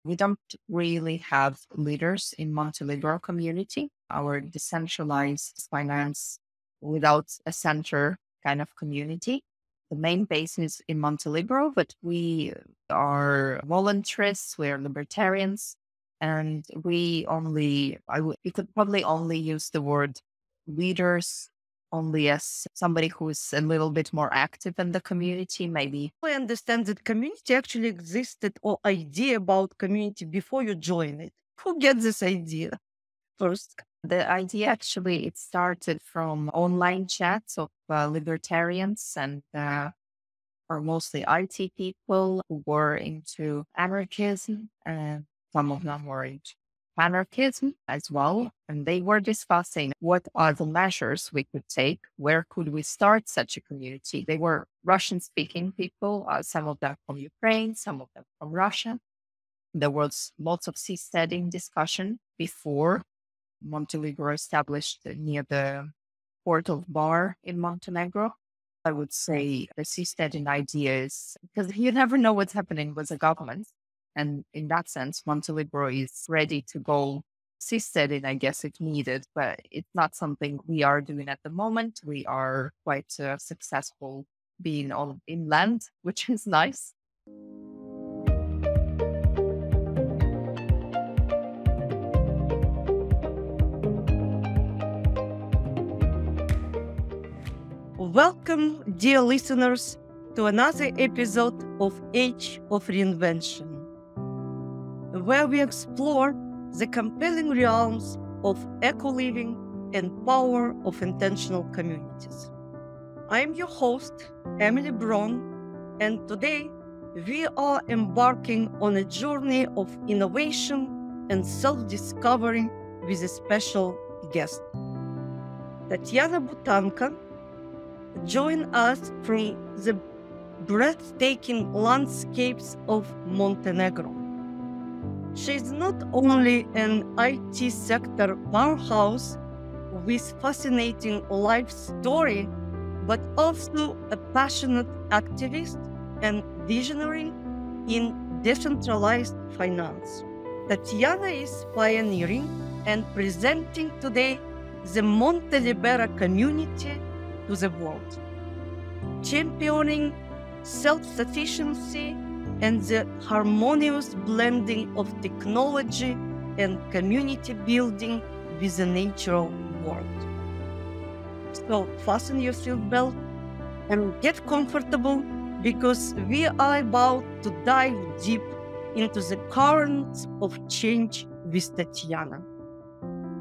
We don't really have leaders in Montelibero community, our decentralized finance without a center kind of community. The main base is in Montelibero, but we are voluntarists, we are libertarians, and we could probably only use the word leaders only as somebody who's a little bit more active in the community, maybe. I understand that community actually existed or idea about community before you join it. Who gets this idea first? The idea actually, it started from online chats of libertarians and or mostly IT people who were into anarchism, and some of them were into anarchism as well. And they were discussing what are the measures we could take, where could we start such a community. They were Russian speaking people, some of them from Ukraine, some of them from Russia. There was lots of seasteading discussion before Montelibero established near the port of Bar in Montenegro. I would say the seasteading idea is because you never know what's happening with the government. And in that sense, Montelibero is ready to go seasteading, I guess, if needed, but it's not something we are doing at the moment. We are quite successful being on inland, which is nice. Welcome, dear listeners, to another episode of Age of Reinvention, where we explore the compelling realms of eco-living and power of intentional communities. I am your host, Emily Bron, and today we are embarking on a journey of innovation and self-discovery with a special guest. Tatiana Butanka join us from the breathtaking landscapes of Montenegro. She is not only an IT sector powerhouse with fascinating life story, but also a passionate activist and visionary in decentralized finance. Tatiana is pioneering and presenting today the Montelibero community to the world, championing self-sufficiency and the harmonious blending of technology and community building with the natural world. So fasten your seatbelt and get comfortable because we are about to dive deep into the currents of change with Tatiana.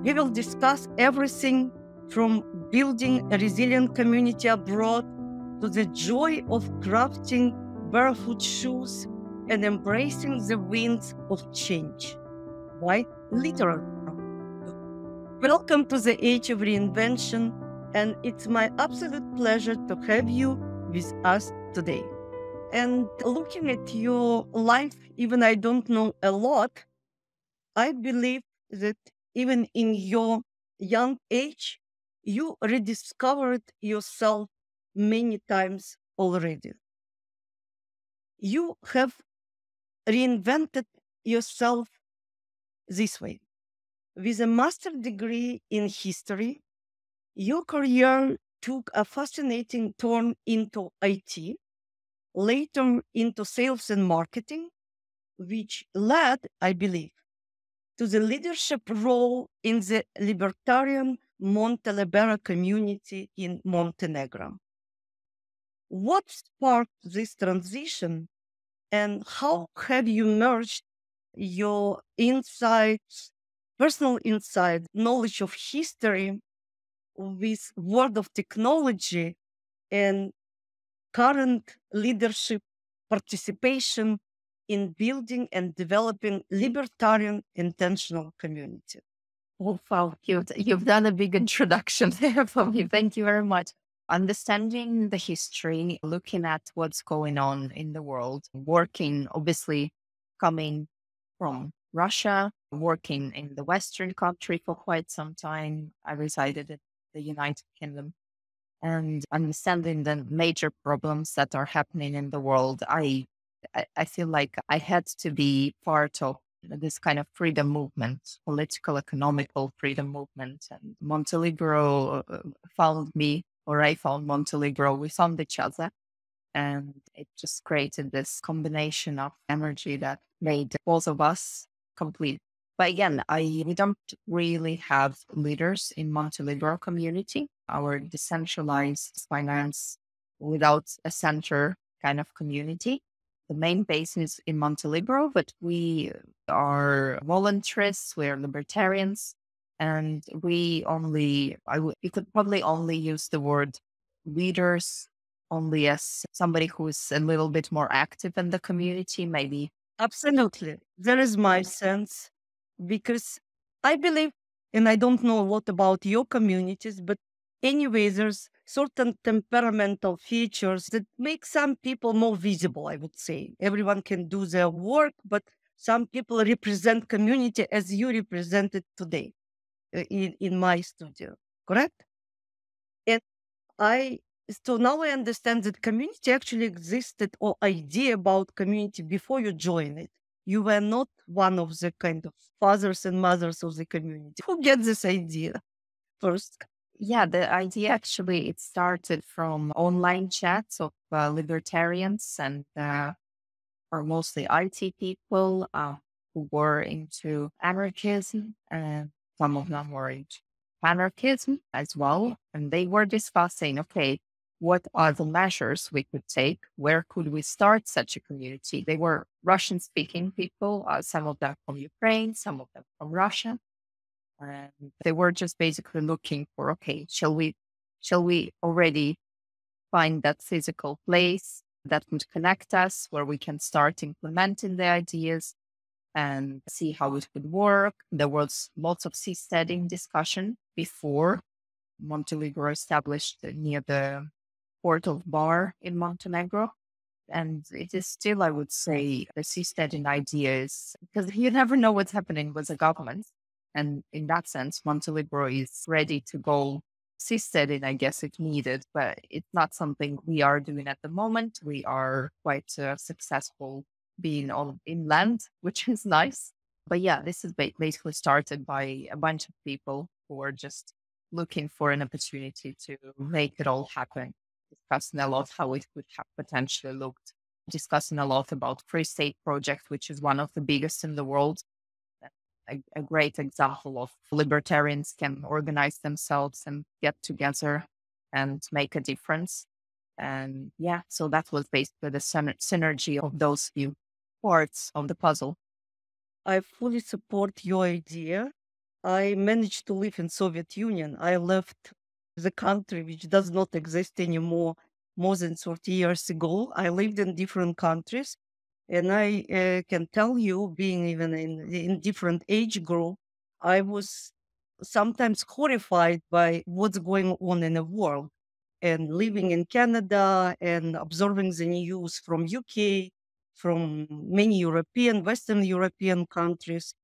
We will discuss everything from building a resilient community abroad to the joy of crafting barefoot shoes and embracing the winds of change. Quite literal. Welcome to the Age of Reinvention, and it's my absolute pleasure to have you with us today. And looking at your life, even I don't know a lot, I believe that even in your young age, you rediscovered yourself many times already. You have reinvented yourself this way. With a master's degree in history, your career took a fascinating turn into IT, later into sales and marketing, which led, I believe, to the leadership role in the libertarian Montelibero community in Montenegro. What sparked this transition and how have you merged your insights, personal insight, knowledge of history with world of technology and current leadership participation in building and developing libertarian intentional community? Oh, wow, you've done a big introduction there for me. Thank you very much. Understanding the history, looking at what's going on in the world, working, obviously, coming from Russia, working in the Western country for quite some time. I resided in the United Kingdom and understanding the major problems that are happening in the world. I feel like I had to be part of this kind of freedom movement, political, economical freedom movement. And Montelibero found me, or I found Montelibero. We found each other. And it just created this combination of energy that made both of us complete. But again, we don't really have leaders in Montelibero community. Our decentralized finance without a center kind of community. The main base is in Montelibero, but we are voluntarists, we are libertarians, and we only, you could probably only use the word leaders only as somebody who's a little bit more active in the community, maybe. Absolutely. That is my sense because I believe, and I don't know a lot about your communities, but anyway, there's certain temperamental features that make some people more visible, I would say. Everyone can do their work, but some people represent community as you represent it today in my studio, correct? And I so now I understand that community actually existed or idea about community before you join it. You were not one of the kind of fathers and mothers of the community. Who gets this idea first? Yeah, the idea actually, it started from online chats of libertarians and or mostly IT people who were into anarchism, and some of them were into anarchism as well. And they were discussing, okay, what are the measures we could take? Where could we start such a community? They were Russian speaking people, some of them from Ukraine, some of them from Russia. And they were just basically looking for, okay, shall we already find that physical place that would connect us where we can start implementing the ideas and see how it would work. There was lots of seasteading discussion before Montelibero established near the port of Bar in Montenegro. And it is still, I would say, the seasteading idea is because you never know what's happening with the government. And in that sense, Montelibero is ready to go seasteading, I guess, if needed, but it's not something we are doing at the moment. We are quite successful being on inland, which is nice. But yeah, this is basically started by a bunch of people who are just looking for an opportunity to make it all happen, discussing a lot how it could have potentially looked, discussing a lot about Free State Project, which is one of the biggest in the world. A great example of libertarians can organize themselves and get together and make a difference. And yeah, so that was basically the synergy of those few parts of the puzzle. I fully support your idea. I managed to live in Soviet Union. I left the country which does not exist anymore more than 30 years ago. I lived in different countries. And I can tell you, being even in different age group, I was sometimes horrified by what's going on in the world. And living in Canada and observing the news from UK, from many European, Western European countries,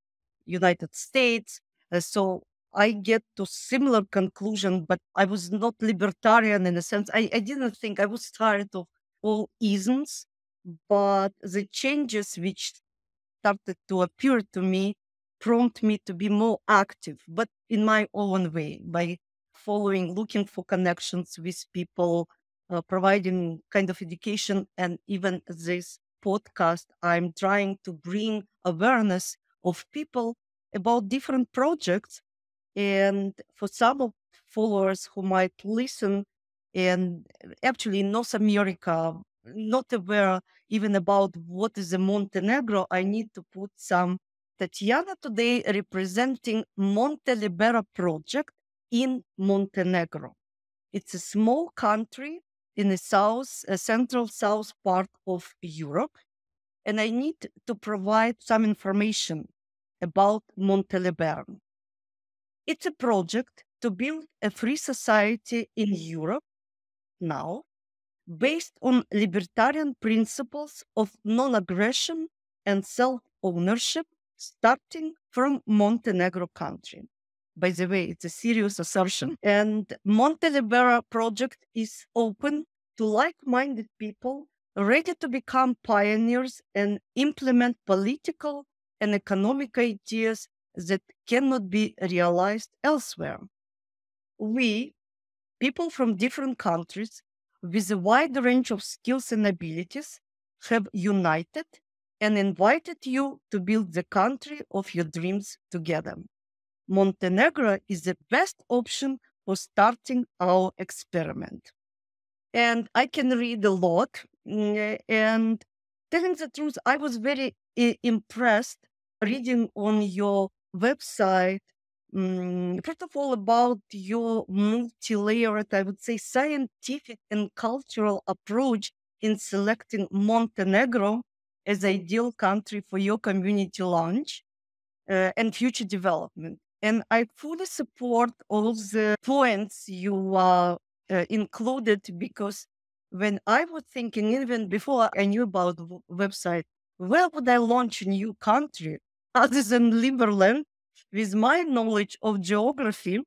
United States. So I get to similar conclusion, but I was not libertarian in a sense. I didn't think I was tired of all isms, but the changes which started to appear to me prompt me to be more active, but in my own way, by following, looking for connections with people, providing kind of education. And even this podcast, I'm trying to bring awareness of people about different projects. And for some of followers who might listen, and actually in North America, not aware even about what is a Montenegro, I need to put some Tatiana today representing Montelibero project in Montenegro. It's a small country in the south, a central south part of Europe. And I need to provide some information about Montelibero. It's a project to build a free society in Europe now based on libertarian principles of non aggression and self ownership, starting from Montenegro country. By the way, it's a serious assertion. And Montelibero project is open to like minded people ready to become pioneers and implement political and economic ideas that cannot be realized elsewhere. We, people from different countries with a wide range of skills and abilities, have united and invited you to build the country of your dreams together. Montenegro is the best option for starting our experiment. And I can read a lot. And telling the truth, I was very impressed reading on your website. First of all, about your multi-layered, I would say, scientific and cultural approach in selecting Montenegro as ideal country for your community launch and future development. And I fully support all the points you included, because when I was thinking, even before I knew about the website, where would I launch a new country other than Liberland? With my knowledge of geography,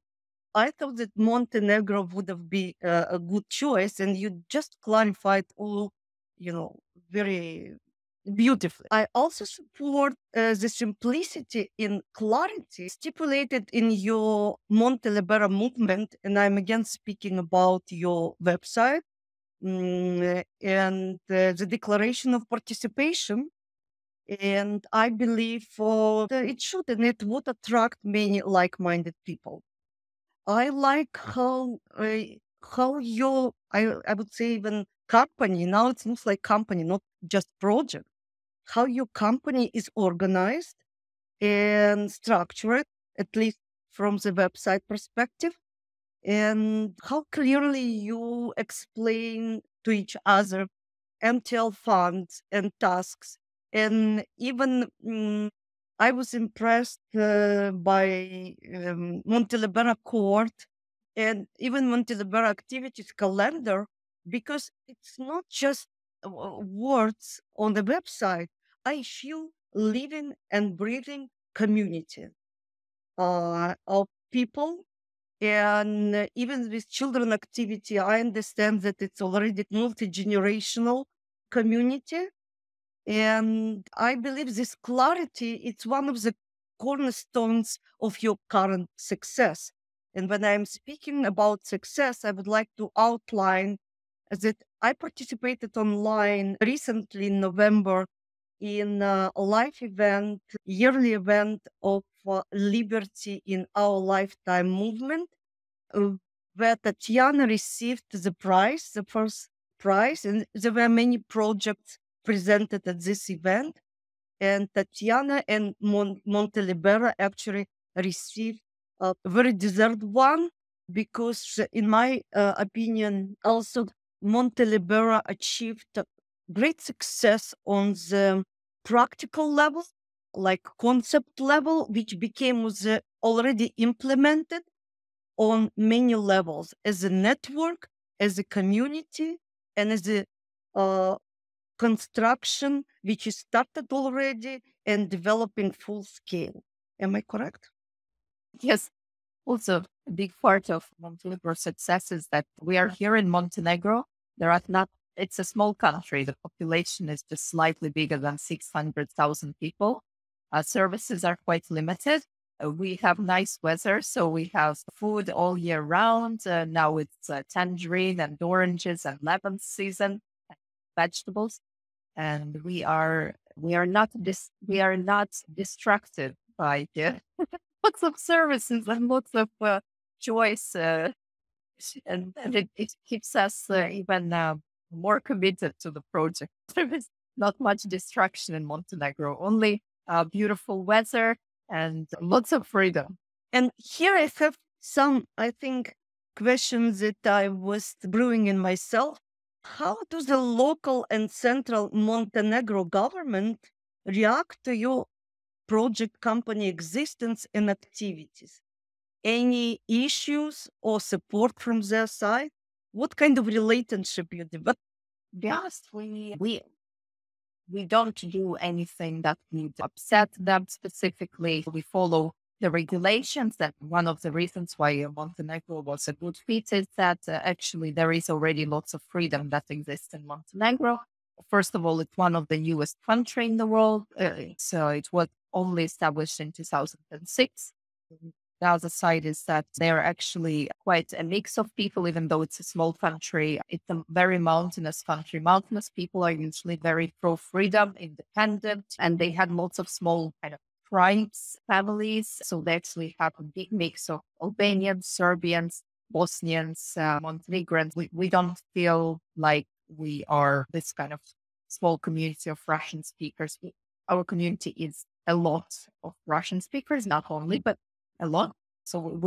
I thought that Montenegro would have been a good choice, and you just clarified all, very beautifully. I also support the simplicity in clarity stipulated in your Montelibero movement, and I'm again speaking about your website and the declaration of participation. And I believe it should and it would attract many like-minded people. I like how your I would say even company, now it seems like company, not just project, how your company is organized and structured, at least from the website perspective, and how clearly you explain to each other MTL funds and tasks. And even I was impressed by Montelibero court and even Montelibero activities calendar, because it's not just words on the website. I feel living and breathing community of people. And even with children activity, I understand that it's already multi-generational community. And I believe this clarity, it's one of the cornerstones of your current success. And when I'm speaking about success, I would like to outline that I participated online recently in November in a live event, yearly event of Liberty in Our Lifetime movement, uh, where Tatiana received the prize, the first prize, and there were many projects presented at this event. And Tatiana and Montelibero actually received a very deserved one, because, in my opinion, also Montelibero achieved great success on the practical level, like concept level, which became already implemented on many levels as a network, as a community, and as a uh, construction which is started already and developing full scale. Am I correct? Yes. Also, a big part of Montenegro's success is that we are here in Montenegro. There are not, it's a small country. The population is just slightly bigger than 600,000 people. Services are quite limited. We have nice weather, so we have food all year round. Now it's tangerine and oranges and lemon season, vegetables, and we are not distracted by lots of services and lots of choice, and it keeps us even more committed to the project. There is not much distraction in Montenegro, only beautiful weather and lots of freedom. And here I have some, I think, questions that I was brewing in myself. How does the local and central Montenegro government react to your project company existence and activities? Any issues or support from their side? What kind of relationship you develop? Yes, we don't do anything that would upset them specifically. We follow the regulations. That one of the reasons why Montenegro was a good fit is that actually there is already lots of freedom that exists in Montenegro. First of all, it's one of the newest country in the world. So it was only established in 2006. The other side is that they're actually quite a mix of people, even though it's a small country. It's a very mountainous country. Mountainous people are usually very pro freedom, independent, and they had lots of small kind of tribes, families. So they actually have a big mix of Albanians, Serbians, Bosnians, Montenegrins. We don't feel like we are this kind of small community of Russian speakers. Our community is a lot of Russian speakers, not only, but a lot. So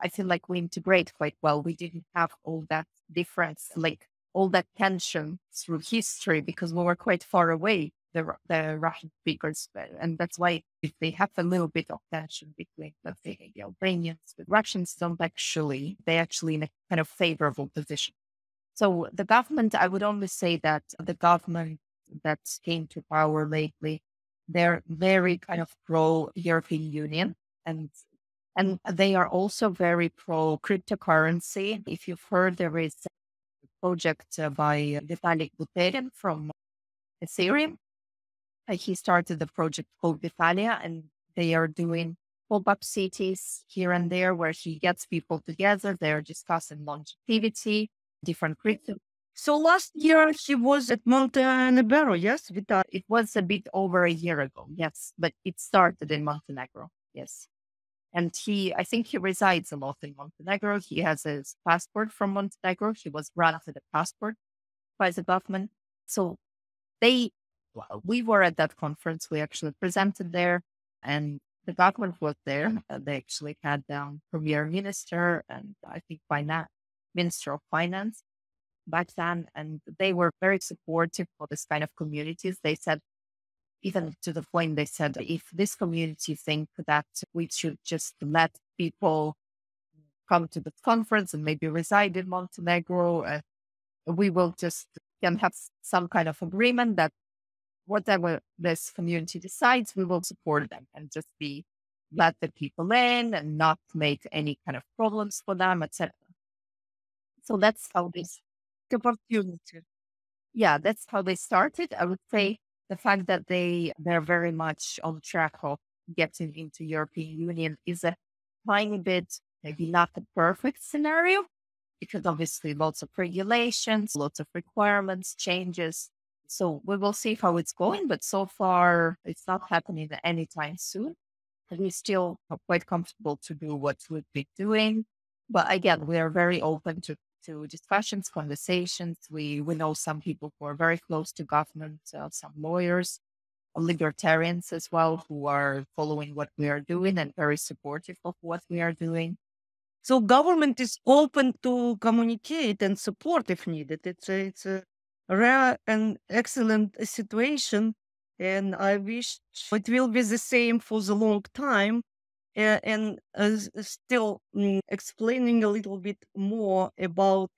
I feel like we integrate quite well. We didn't have all that difference, like all that tension through history because we were quite far away, the Russian speakers. And that's why if they have a little bit of tension between, let's say, the Albanians, the Russians don't actually, they actually in a kind of favorable position. So the government, I would only say that the government that came to power lately, they're very kind of pro European Union and they are also very pro cryptocurrency. If you've heard, there is a project by Vitalik Buterin from Ethereum. He started the project called Vitalia, and they are doing pop-up cities here and there where he gets people together. They're discussing longevity, different crypto. So last year he was at Montenegro, yes? It was a bit over a year ago, yes, but it started in Montenegro, yes. And I think he resides a lot in Montenegro. He has his passport from Montenegro. He was granted a passport by the government. So we were at that conference. We actually presented there and the government was there. They actually had premier minister and I think minister of finance back then. And they were very supportive for this kind of communities. They said, even to the point they said, if this community think that we should just let people come to the conference and maybe reside in Montenegro, we will just can have some kind of agreement that whatever this community decides, we will support them and just let the people in and not make any kind of problems for them, etc. So that's how this Opportunity. yeah, that's how they started. I would say the fact that they're very much on track of getting into European Union is a tiny bit, maybe not the perfect scenario, because obviously lots of regulations, lots of requirements, changes. So we will see how it's going, but so far it's not happening anytime soon. And we still are quite comfortable to do what we've been doing. But again, we are very open to discussions, conversations. We know some people who are very close to government, some lawyers, libertarians as well, who are following what we are doing and very supportive of what we are doing. So government is open to communicate and support if needed. It's a rare and excellent situation, and I wish it will be the same for the long time. And still explaining a little bit more about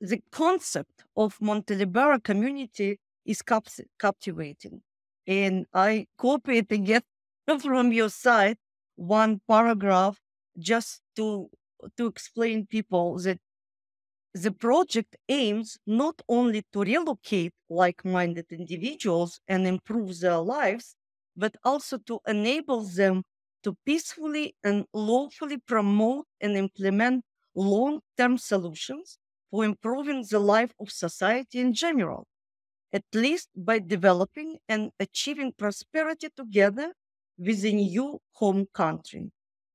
the concept of Montelibero community is captivating. And I copied again from your site one paragraph just to explain people that the project aims not only to relocate like-minded individuals and improve their lives, but also to enable them to peacefully and lawfully promote and implement long-term solutions for improving the life of society in general, at least by developing and achieving prosperity together with a new home country.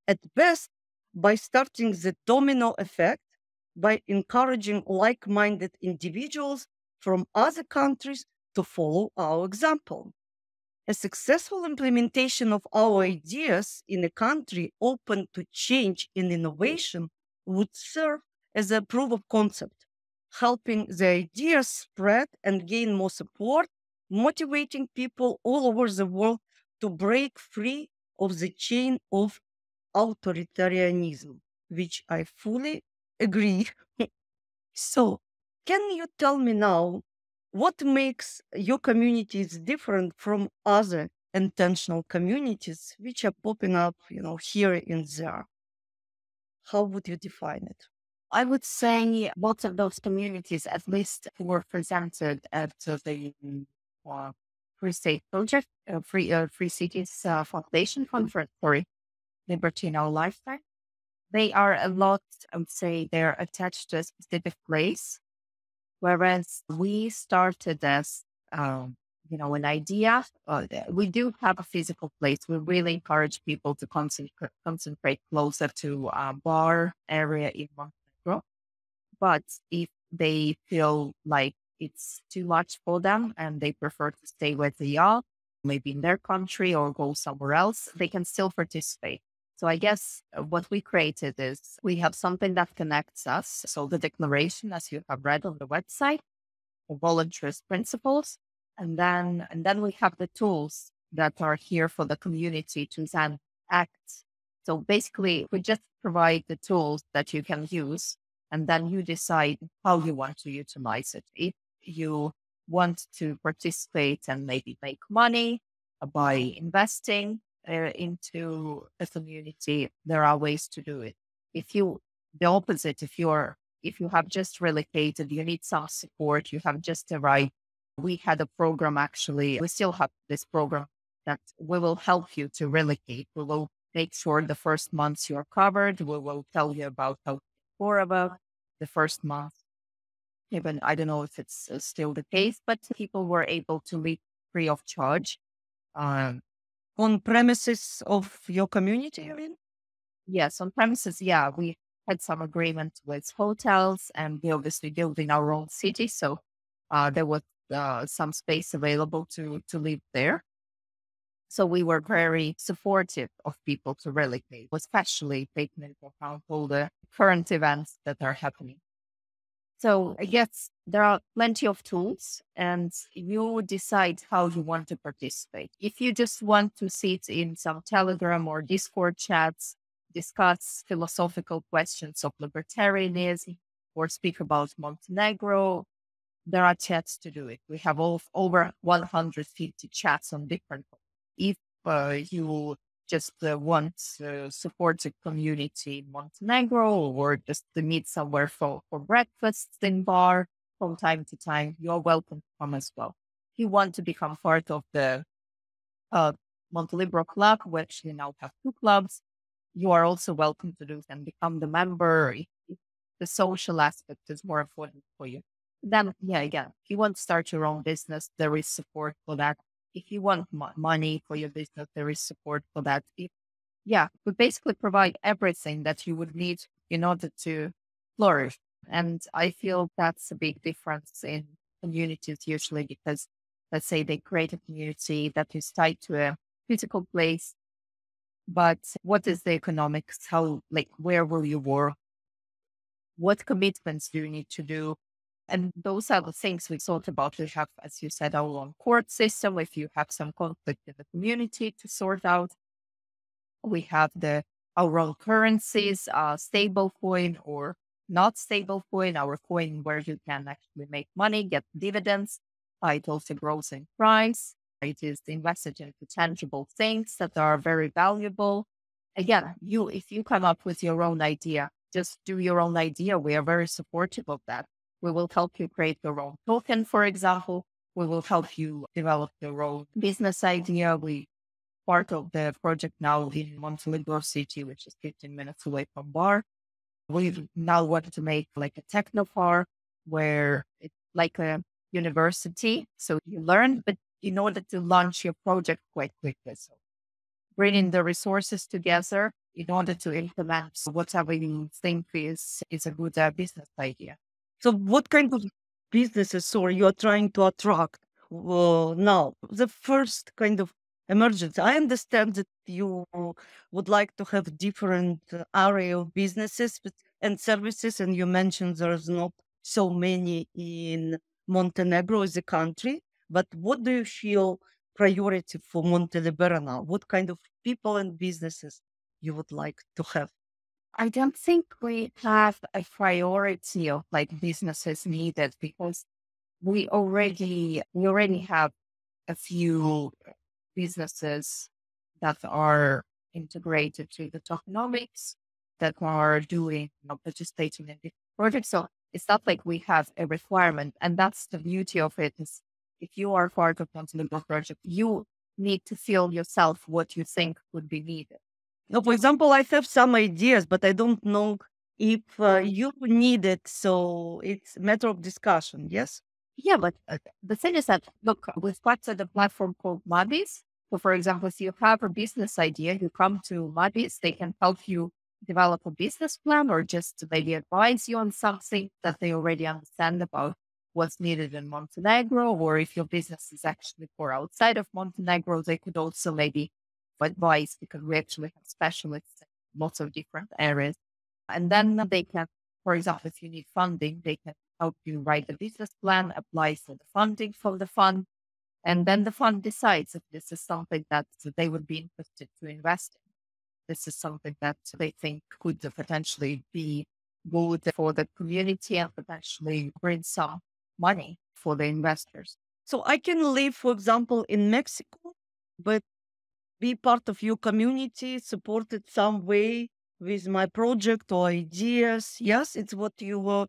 At best, by starting the domino effect, by encouraging like minded individuals from other countries to follow our example. A successful implementation of our ideas in a country open to change and innovation would serve as a proof of concept, helping the ideas spread and gain more support, motivating people all over the world to break free of the chain of authoritarianism, which I fully agree. So, can you tell me now what makes your communities different from other intentional communities which are popping up, here and there? How would you define it? I would say lots of those communities, at least who were presented at the uh, Free State Project, Free Cities Foundation Fund for sorry, Liberty in Our Lifetime. They are a lot, I would say, they're attached to a specific place. Whereas we started as, an idea. We do have a physical place. We really encourage people to concentrate closer to a bar area in Montenegro. But if they feel like it's too much for them and they prefer to stay where they are, maybe in their country or go somewhere else, they can still participate. So I guess what we created is we have something that connects us. So the declaration, as you have read on the website, the volunteers principles, and then we have the tools that are here for the community to then act. So basically, we just provide the tools that you can use, and then you decide how you want to utilize it. If you want to participate and maybe make money by investing into a community, there are ways to do it. If you, the opposite, if you have just relocated, you need some support, you have just arrived. We had a program actually, we still have this program that we will help you to relocate. We will make sure the first months you're covered. We will tell you about how more about the first month. Even I don't know if it's still the case, but people were able to live free of charge. Um, On premises of your community, you mean? yes, on premises. Yeah, we had some agreement with hotels, and we obviously built in our own city, so there was some space available to live there. So we were very supportive of people to relocate, especially taking into account all the current events that are happening. So I guess there are plenty of tools, and you decide how you want to participate. If you just want to sit in some Telegram or Discord chats, discuss philosophical questions of libertarianism, or speak about Montenegro, there are chats to do it. We have over 150 chats on different. If you just want to support the community in Montenegro or just to meet somewhere for breakfast in bar from time to time, you're welcome to come as well. If you want to become part of the uh, Montelibero club, which we now have two clubs, you are also welcome to do and become the member if the social aspect is more important for you. Then, yeah, again, if you want to start your own business, there is support for that. If you want money for your business, there is support for that. Yeah, we basically provide everything that you would need in order to flourish. And I feel that's a big difference in communities usually because let's say they create a community that is tied to a physical place, but what is the economics? How, like, where will you work? What commitments do you need to do? And those are the things we thought about. We have, as you said, our own court system. If you have some conflict in the community to sort out, we have our own currencies, stable coin or not stable coin, our coin where you can actually make money, get dividends. It also grows in price. It is invested into tangible things that are very valuable. Again, if you come up with your own idea, just do your own idea. We are very supportive of that. We will help you create your own token, for example. We will help you develop your own business idea. We part of the project now in Montelibero city, which is 15 minutes away from Bar. We now want to make like a techno park where it's like a university. So you learn, but in order to launch your project quite quickly. So bringing the resources together in order to implement whatever you think is a good business idea. So what kind of businesses or you are trying to attract now? The first kind of emergence. I understand that you would like to have different area of businesses and services, and you mentioned there's not so many in Montenegro as a country. But what do you feel priority for Montelibero now? What kind of people and businesses you would like to have? I don't think we have a priority of like businesses needed because we already have a few businesses that are integrated to the tokenomics that are doing, participating in different projects. So it's not like we have a requirement. And that's the beauty of it is if you are part of Montenegro project, you need to feel yourself what you think would be needed. Now, for example, I have some ideas, but I don't know if you need it. So it's a matter of discussion. Yes. Yeah, but the thing is that, look, we've got the platform called Mabis. So, for example, if you have a business idea, you come to Mabis, they can help you develop a business plan or just to maybe advise you on something that they already understand about what's needed in Montenegro. Or if your business is actually for outside of Montenegro, they could also maybe advise because we actually have specialists in lots of different areas. And then they can, for example, if you need funding, they can help you write a business plan, apply for the funding from the fund, and then the fund decides if this is something that they would be interested to invest in. This is something that they think could potentially be good for the community and potentially bring some money for the investors. So I can live, for example, in Mexico, but be part of your community, support it some way with my project or ideas. Yes, it's what you were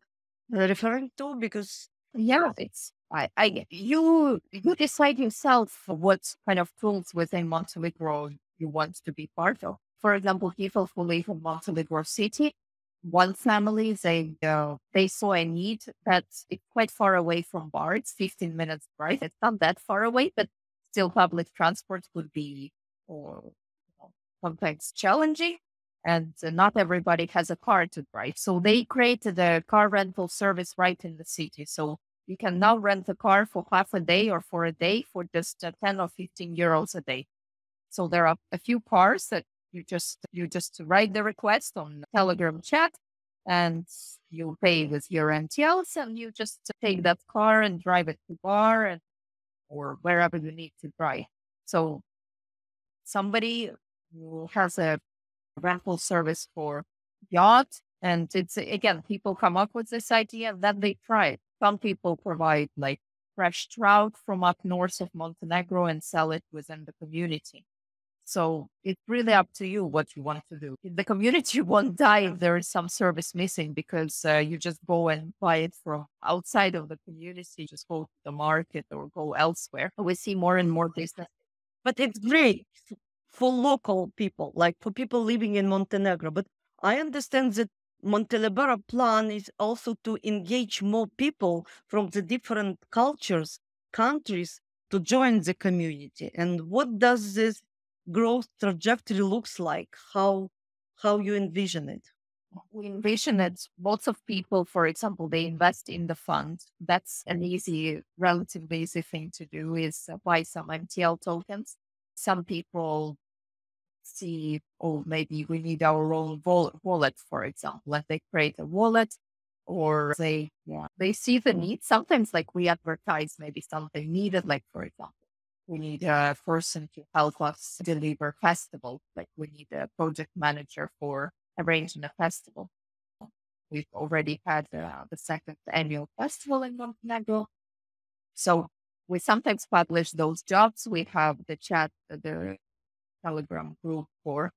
referring to because Yeah, it's I get you decide yourself what kind of tools within Montenegro you want to be part of. For example, people who live in Montenegro city, one family they saw a need that's it's quite far away from bar. It's 15 minutes drive. It's not that far away, but still public transport would be or sometimes challenging and not everybody has a car to drive. So they created a car rental service right in the city. So you can now rent a car for half a day or for a day for just 10 or 15 euros a day. So there are a few cars that you just write the request on Telegram chat and you pay with your MTLs and you just take that car and drive it to bar and or wherever you need to drive. So somebody who has a rental service for yacht. And it's again, people come up with this idea and then they try it. Some people provide like fresh trout from up north of Montenegro and sell it within the community. So it's really up to you what you want to do. The community won't die if there is some service missing because you just go and buy it from outside of the community, just go to the market or go elsewhere. We see more and more business. but it's great for local people, like for people living in Montenegro. But I understand that Montelibero plan is also to engage more people from the different cultures, countries to join the community. And what does this growth trajectory looks like? How you envision it? We envision that lots of people, for example, they invest in the fund. That's an easy, relatively easy thing to do is buy some MTL tokens. Some people see, oh, maybe we need our own wallet, for example, and they create a wallet or they see the need. Sometimes like we advertise maybe something needed, like for example, we need a person to help us deliver festival. Like we need a project manager for arranging a festival. We've already had the second annual festival in Montenegro. So we sometimes publish those jobs. We have the chat, the Telegram group for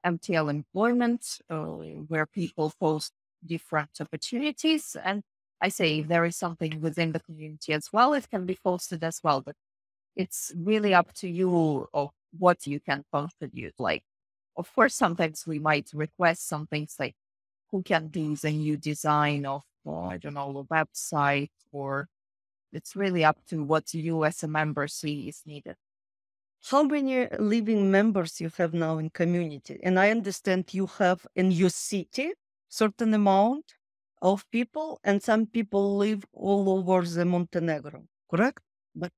MTL employment, where people post different opportunities. And I say if there is something within the community as well, it can be posted as well. But it's really up to you of what you can contribute. Like, of course, sometimes we might request some things like who can do the new design of, I don't know, a website, or it's really up to what you as a member see is needed. How many living members you have now in community? And I understand you have in your city certain amount of people, and some people live all over the Montenegro, correct? But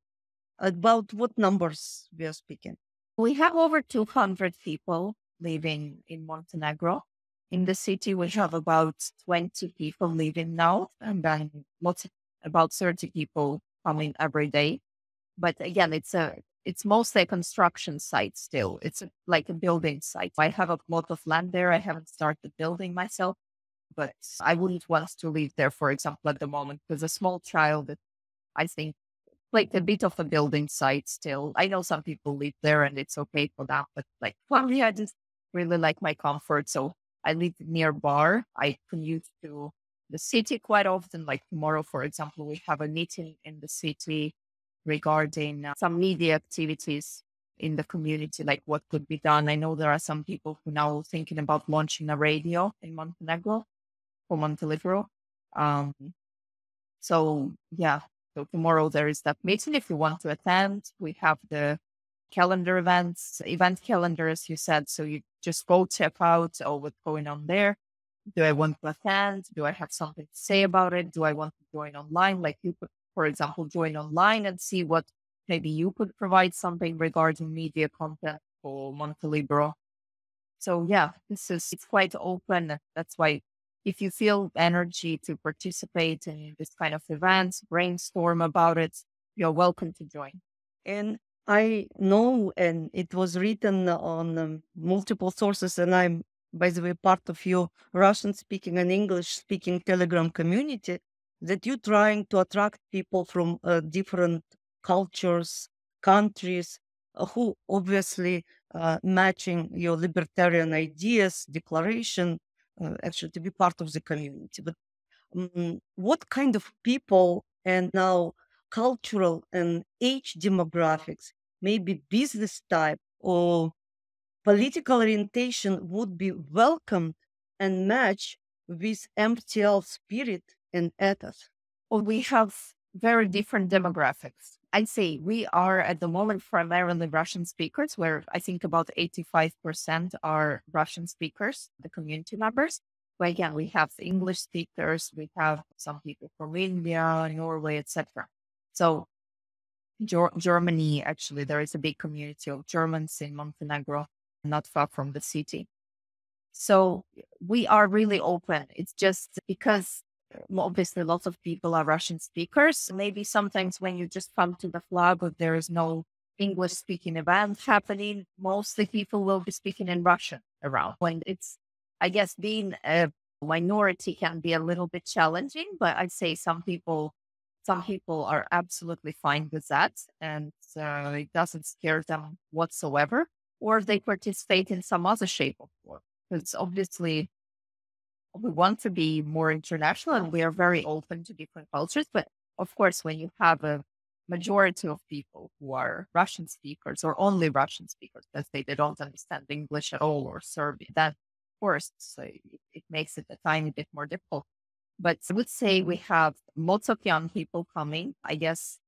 about what numbers we are speaking? We have over 200 people living in Montenegro. In the city, we have about 20 people living now, and then about 30 people coming every day. But again, it's mostly a construction site still. It's like a building site. I have a plot of land there. I haven't started building myself, but I wouldn't want to live there, for example, at the moment, because a small child, I think, like a bit of a building site still. I know some people live there and it's okay for that, but like for me, I just really like my comfort. So I live near bar. I commute to the city quite often. Like tomorrow, for example, we have a meeting in the city. regarding some media activities in the community, like what could be done. I know there are some people who now thinking about launching a radio in Montenegro or Montelibero. Um, so yeah, so tomorrow there is that meeting. If you want to attend, we have the calendar event calendar, as you said. So you just go check out what's going on there. Do I want to attend? Do I have something to say about it? Do I want to join online? Like you could, for example, join online and see what maybe you could provide something regarding media content for Montelibero. So yeah, it's quite open. That's why if you feel energy to participate in this kind of events, brainstorm about it, you're welcome to join. And I know, and it was written on multiple sources, and I'm, by the way, part of your Russian speaking and English speaking Telegram community, that you're trying to attract people from different cultures, countries, who obviously matching your libertarian ideas, declaration, actually to be part of the community. But what kind of people and now cultural and age demographics, maybe business type or political orientation would be welcomed and matched with MTL spirit and ethos? Well, we have very different demographics. I'd say we are at the moment primarily Russian speakers, where I think about 85% are Russian speakers, the community members. But again, we have English speakers, we have some people from India, Norway, etc. So Germany, actually, there is a big community of Germans in Montenegro, not far from the city. So we are really open. It's just because obviously lots of people are Russian speakers. Maybe sometimes when you just come to the flag, or there is no English speaking event happening, mostly people will be speaking in Russian around. When it's, I guess, being a minority can be a little bit challenging, but I'd say some people are absolutely fine with that, and it doesn't scare them whatsoever, or they participate in some other shape or form. Because obviously we want to be more international and we are very open to different cultures. But of course, when you have a majority of people who are Russian speakers or only Russian speakers, let's say they don't understand English at all or Serbian, then of course it makes it a tiny bit more difficult. But I would say we have lots of young people coming, I guess,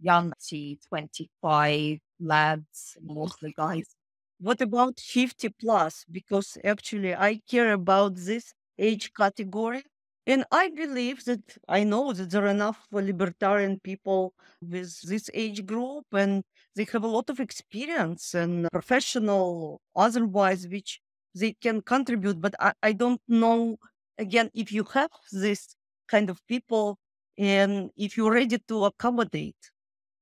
young to 25 lads, mostly guys. What about 50 plus? Because actually, I care about this age category. And I believe that I know that there are enough libertarian people with this age group, and they have a lot of experience and professional, otherwise, which they can contribute. But I don't know, again, if you have this kind of people and if you're ready to accommodate.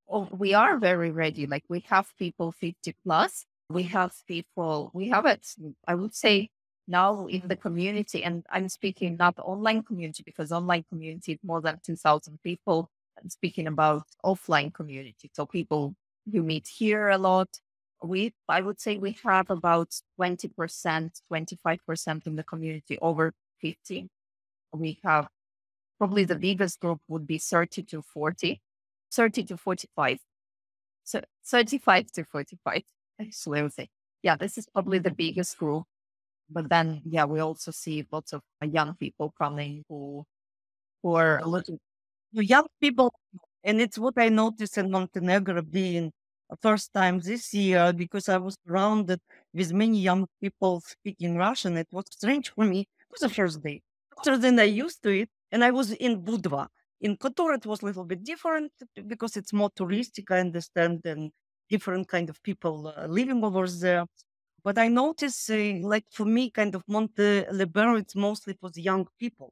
Oh, we are very ready. Like we have people 50 plus. We have people, we have it, I would say now in the community, and I'm speaking not online community because online community is more than 2,000 people. I'm speaking about offline community. So people you meet here a lot. I would say we have about 20%, 25% in the community over 50. We have probably the biggest group would be 30 to 40, 30 to 45. So 35 to 45, actually, I would say. Yeah, this is probably the biggest group. But then, yeah, we also see lots of young people coming who are a little. Young people, and it's what I noticed in Montenegro being a first time this year because I was surrounded with many young people speaking Russian. It was strange for me. It was the first day. After then, I used to it, and I was in Budva. In Kotor, it was a little bit different because it's more touristic, I understand, and different kind of people living over there. But I noticed, like for me, kind of Montelibero, it's mostly for the young people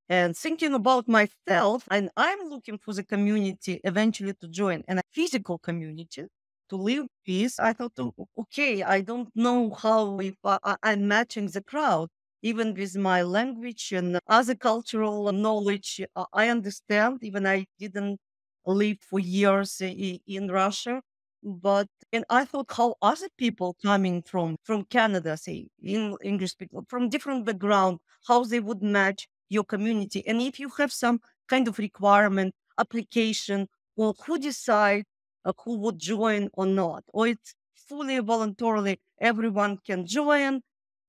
and thinking about myself, and I'm looking for the community eventually to join and a physical community to live peace. I thought, okay, I don't know how if I'm matching the crowd, even with my language and other cultural knowledge. I understand, even I didn't live for years in Russia. But and I thought how other people coming from Canada, say in English people from different background, how they would match your community. And if you have some kind of requirement, application, Well, who decide who would join or not, or it's fully voluntarily everyone can join,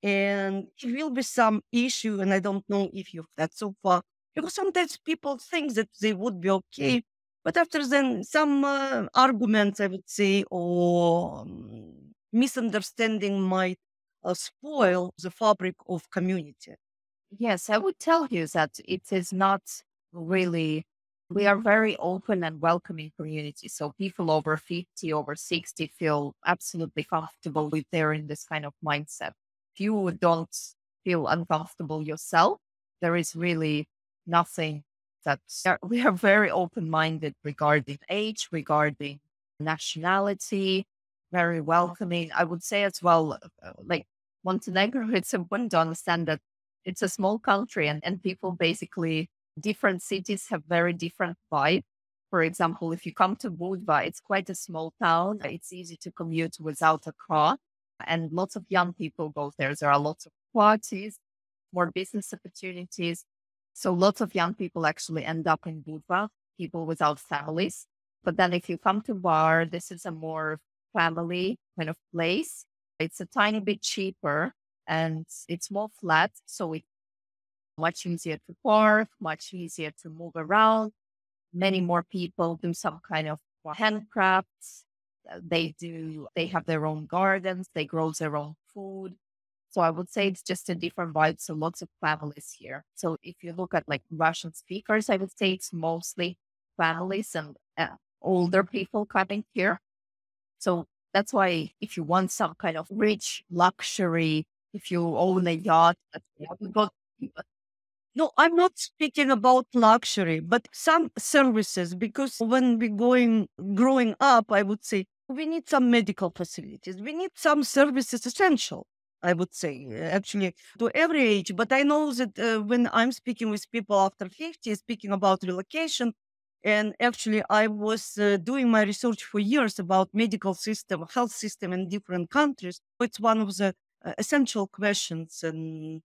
and it will be some issue, and I don't know if you've had so far, because sometimes people think that they would be okay, but after then some arguments, I would say, or misunderstanding might spoil the fabric of community. Yes, I would tell you that it is not really, we are very open and welcoming community. So people over 50, over 60 feel absolutely comfortable with they're in this kind of mindset. If you don't feel uncomfortable yourself, there is really nothing that we are very open minded regarding age, regarding nationality, very welcoming. I would say as well, like Montenegro, it's important to understand that it's a small country and people basically different cities have very different vibe. For example, if you come to Budva, it's quite a small town. It's easy to commute without a car and lots of young people go there. There are lots of parties, more business opportunities. So lots of young people actually end up in Budva, people without families. But then if you come to Bar, this is a more family kind of place. It's a tiny bit cheaper and it's more flat. So it's much easier to park, much easier to move around. Many more people do some kind of handcrafts. They have their own gardens, they grow their own food. So I would say it's just a different vibe. So lots of families here. So if you look at like Russian speakers, I would say it's mostly families and older people coming here. So that's why if you want some kind of rich luxury, if you own a yacht, you go. No, I'm not speaking about luxury, but some services, because when we growing up, I would say we need some medical facilities. We need some services essential, I would say, actually to every age. But I know that when I'm speaking with people after 50, speaking about relocation, and actually I was doing my research for years about medical system, health system in different countries. It's one of the essential questions, and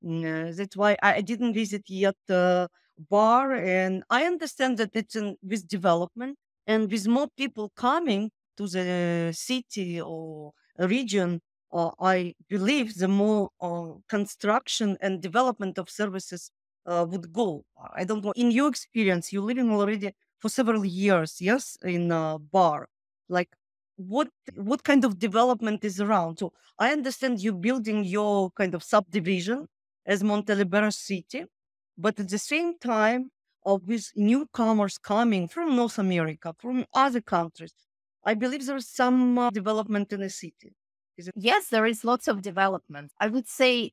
that's why I didn't visit yet Bar, and I understand that it's with development and with more people coming to the city or a region. I believe the more construction and development of services would go. I don't know. In your experience, you're living already for several years, yes, in Bar. Like, what kind of development is around? So I understand you building your kind of subdivision as Montelibero city, but at the same time, with newcomers coming from North America, from other countries, I believe there's some development in the city. Is it? Yes, there is lots of development. I would say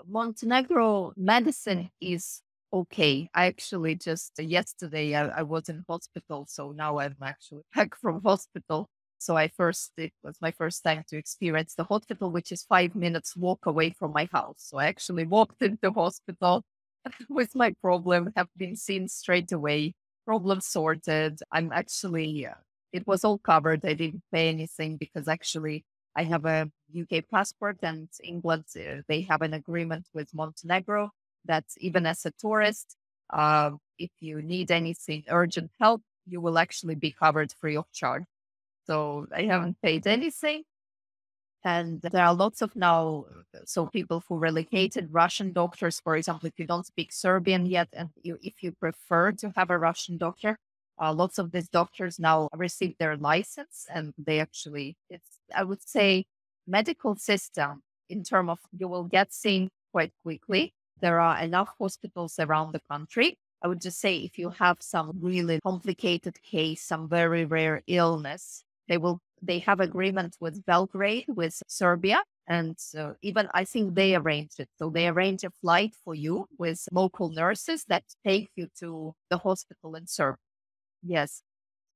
Montenegro medicine is okay. I actually just yesterday I was in hospital, so now I'm actually back from hospital. So it was my first time to experience the hospital, which is 5 minutes walk away from my house. So I actually walked into hospital with my problem, have been seen straight away, problem sorted. I'm actually, it was all covered. I didn't pay anything because actually I have a UK passport and England, they have an agreement with Montenegro that even as a tourist, if you need anything urgent help, you will actually be covered free of charge. So I haven't paid anything. And there are lots of now, so people who relocated Russian doctors, for example, if you don't speak Serbian yet, and if you prefer to have a Russian doctor, lots of these doctors now receive their license and they actually, it's, I would say, medical system in terms of you will get seen quite quickly. There are enough hospitals around the country. I would just say if you have some really complicated case, some very rare illness, they have agreement with Belgrade, with Serbia. And even I think they arranged it. So they arrange a flight for you with local nurses that take you to the hospital in Serbia. Yes.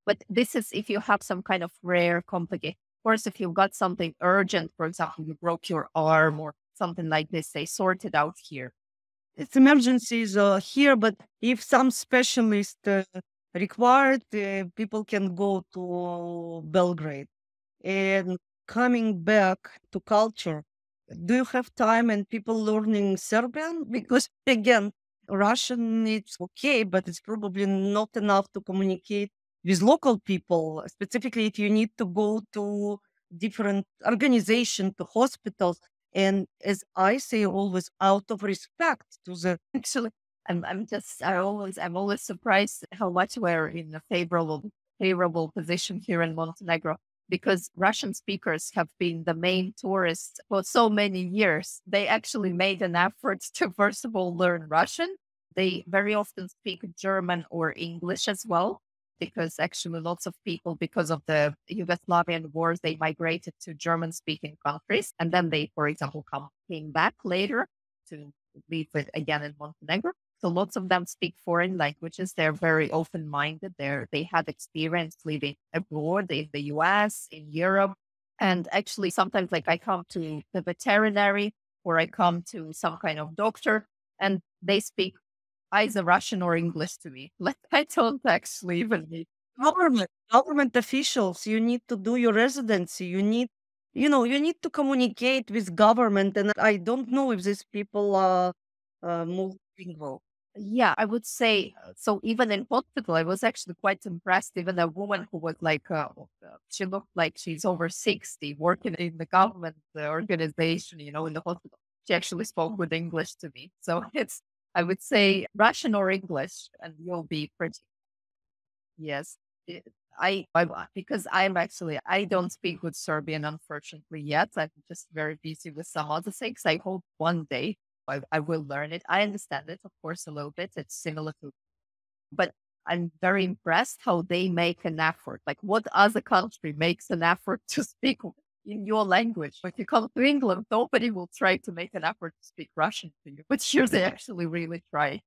But this is if you have some kind of rare complication. Of course, if you've got something urgent, for example, you broke your arm or something like this, they sort it out here. It's emergencies here, but if some specialist required, people can go to Belgrade. And coming back to culture, do you have time and people learning Serbian? Because again, Russian it's okay, but it's probably not enough to communicate with local people, specifically if you need to go to different organizations, to hospitals. And as I say, always out of respect to the Actually, I'm always surprised how much we're in a favorable position here in Montenegro because Russian speakers have been the main tourists for so many years. They actually made an effort to first of all learn Russian. They very often speak German or English as well. Because actually, lots of people, because of the Yugoslavian wars, they migrated to German-speaking countries, and then they, for example, came back later to live again in Montenegro. So lots of them speak foreign languages. They're very open minded. They had experience living abroad in the US, in Europe. And actually, sometimes like I come to the veterinary or I come to some kind of doctor and they speak either Russian or English to me. Like I don't actually even need. government officials. You need to do your residency. You need to communicate with government. And I don't know if these people are multilingual. Yeah, I would say so. Even in hospital, I was actually quite impressed. Even a woman who was like, she looked like she's over 60, working in the government organization, in the hospital. She actually spoke with English to me. So I would say Russian or English, and you'll be pretty. Yes. Because I don't speak with Serbian, unfortunately, yet. I'm just very busy with some other things. I hope one day I will learn it. I understand it, of course, a little bit. It's similar to, but I'm very impressed how they make an effort. Like, what other country makes an effort to speak in your language? If you come to England, nobody will try to make an effort to speak Russian to you, but here they actually really try.